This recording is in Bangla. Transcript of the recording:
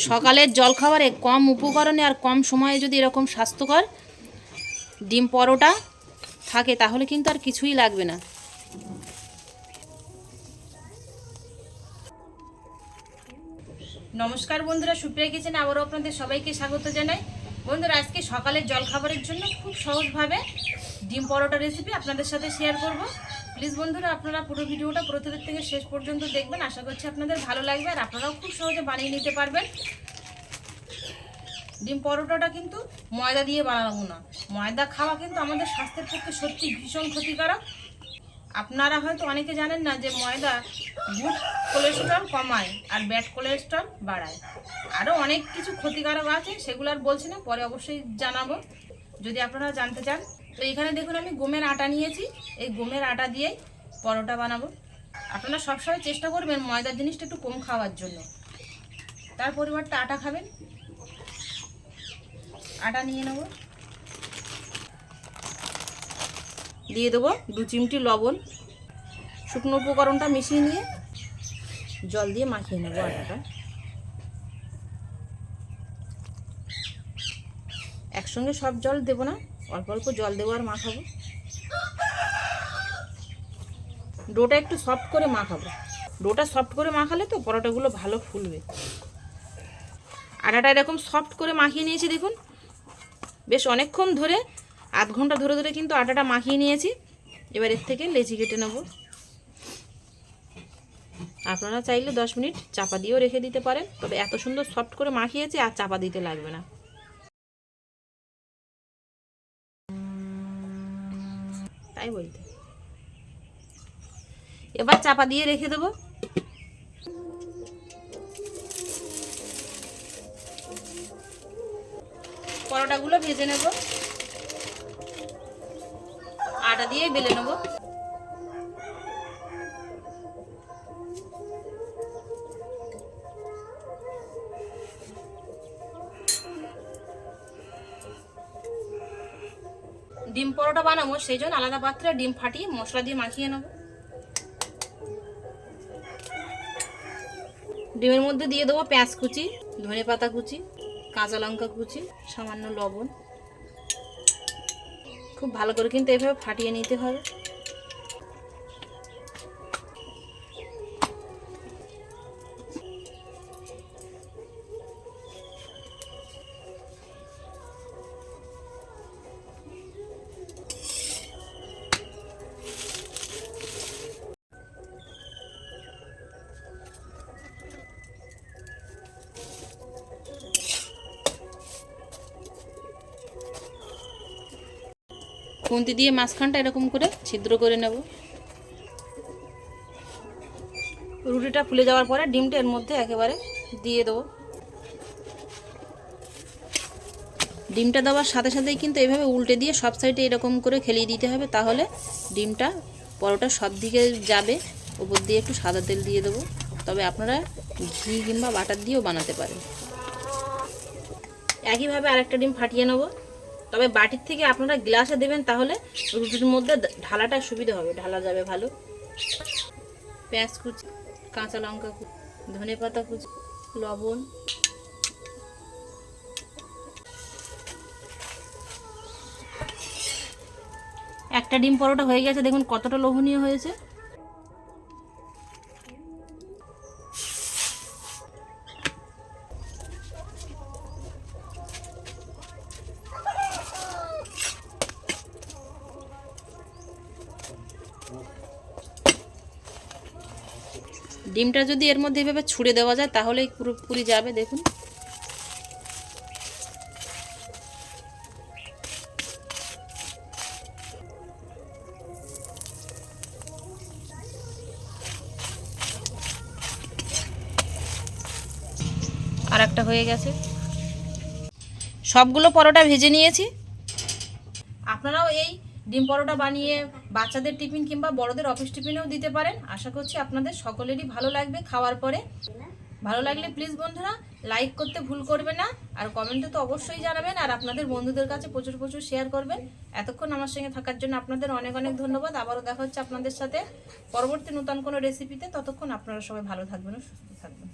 সকালের জলখাবারে কম উপকরণে আর কম সময়ে যদি এরকম স্বাস্থ্যকর ডিম পরোটা থাকে তাহলে কিন্তু আর কিছুই লাগবে না। নমস্কার বন্ধুরা, সুপ্রিয়া কিচেনে আবারও আপনাদের সবাইকে স্বাগত জানাই। বন্ধুরা, আজকে সকালের জলখাবারের জন্য খুব সহজভাবে ডিম পরোটা রেসিপি আপনাদের সাথে শেয়ার করব। প্লিজ বন্ধুরা, আপনারা পুরো ভিডিওটা প্রথম থেকে শেষ পর্যন্ত দেখবেন। আশা করছি আপনাদের ভালো লাগবে আর আপনারাও খুব সহজে বানিয়ে নিতে পারবেন। ডিম পরোটাটা কিন্তু ময়দা দিয়ে বানাবো না। ময়দা খাওয়া কিন্তু আমাদের স্বাস্থ্যের পক্ষে সত্যি ভীষণ ক্ষতিকারক। আপনারা হয়তো অনেকে জানেন না যে ময়দা গুড কোলেস্ট্রল কমায় আর ব্যাড কোলেস্ট্রল বাড়ায়। আরও অনেক কিছু ক্ষতিকারক আছে, সেগুলো আর বলছি না, পরে অবশ্যই জানাবো যদি আপনারা জানতে চান। তো এখানে দেখুন আমি গমের আটা নিয়েছি। এই গমের আটা দিয়েই পরোটা বানাবো। আপনারা সবসময় চেষ্টা করবেন ময়দার জিনিসটা একটু কম খাওয়ার জন্য, তার পরিবর্তে আটা খাবেন। আটা নিয়ে নেব, দিয়ে দেবো 2 চিমটি লবণ। শুকনো উপকরণটা মিশিয়ে নিয়ে জল দিয়ে মাখিয়ে নেব আটাটা। একসঙ্গে সব জল দেব না, অল্প অল্প জল দেবো আর মাখাবো। ডোটা একটু সফট করে মাখাবো। ডোটা সফট করে মাখালে তো পরোটাগুলো ভালো ফুলবে। আটাটা এরকম সফট করে মাখিয়ে নিয়েছি দেখুন, বেশ অনেকক্ষণ ধরে, আধ ঘন্টা ধরে ধরে কিন্তু আটাটা মাখিয়ে নিয়েছি। এবার এর থেকে লেচি কেটে নেব। আপনারা চাইলে 10 মিনিট চাপা দিয়েও রেখে দিতে পারেন, তবে এত সুন্দর সফট করে মাখিয়েছি আর চাপা দিতে লাগবে না। তাই বলতে এবার চাপা দিয়ে রেখে দেবো। পরোটাগুলো ভেজে নেব, আটা দিয়ে বেলে নেব। ডিম পরোটা বানাবো, সেই জন্য আলাদা পাত্রে ডিম ফাটিয়ে মশলা দিয়ে মাখিয়ে নেব। ডিমের মধ্যে দিয়ে দেবো পেঁয়াজ কুচি, ধনেপাতা কুচি, কাঁচা লঙ্কা কুচি, সামান্য লবণ। খুব ভালো করে কিন্তু এভাবে ফাটিয়ে নিতে হবে। খুন্তি দিয়ে মাঝখানটা এরকম করে ছিদ্র করে নেব। রুটিটা ফুলে যাওয়ার পরে ডিমটা এর মধ্যে একেবারে দিয়ে দেবো। ডিমটা দেওয়ার সাথে সাথেই কিন্তু এইভাবে উল্টে দিয়ে সব সাইডে এরকম করে খেলিয়ে দিতে হবে, তাহলে ডিমটা পরোটা সব দিকে যাবে। উপর দিয়ে একটু সাদা তেল দিয়ে দেবো, তবে আপনারা ঘি কিংবা বাটার দিয়েও বানাতে পারেন। একইভাবে আরেকটা ডিম ফাটিয়ে নেব, তবে বাটির থেকে আপনারা গ্লাসে দেবেন, তাহলে রুটির মধ্যে ঢালাটা সুবিধা হবে, ঢালা যাবে ভালো। পেঁয়াজ কুচি, কাঁচা লঙ্কা কুচি, ধনেপাতা কুচি, লবণ। একটা ডিম পরোটা হয়ে গেছে, দেখুন কতটা লোভনীয় হয়েছে। ডিমটা যদি এর মধ্যে এভাবে ছুঁড়ে দেওয়া যায় তাহলেই পুরোপুরি যাবে। দেখুন আর একটা হয়ে গেছে। সবগুলো পরোটা ভেজে নিয়েছি। আপনারাও এই ডিম পরোটা বানিয়ে বাচ্চাদের টিফিন কিংবা বড়দের অফিস টিফিনেও দিতে পারেন। আশা করছি আপনাদের সকলেরই ভালো লাগবে খাওয়ার পরে। ভালো লাগলে প্লিজ বন্ধুরা লাইক করতে ভুল করবে না, আর কমেন্টে তো অবশ্যই জানাবেন, আর আপনাদের বন্ধুদের কাছে প্রচুর প্রচুর শেয়ার করবেন। এতক্ষণ আমার সঙ্গে থাকার জন্য আপনাদের অনেক অনেক ধন্যবাদ। আবারও দেখা হচ্ছে আপনাদের সাথে পরবর্তী নতুন কোনো রেসিপিতে। ততক্ষণ আপনারা সবাই ভালো থাকবেন ও সুস্থ থাকবেন।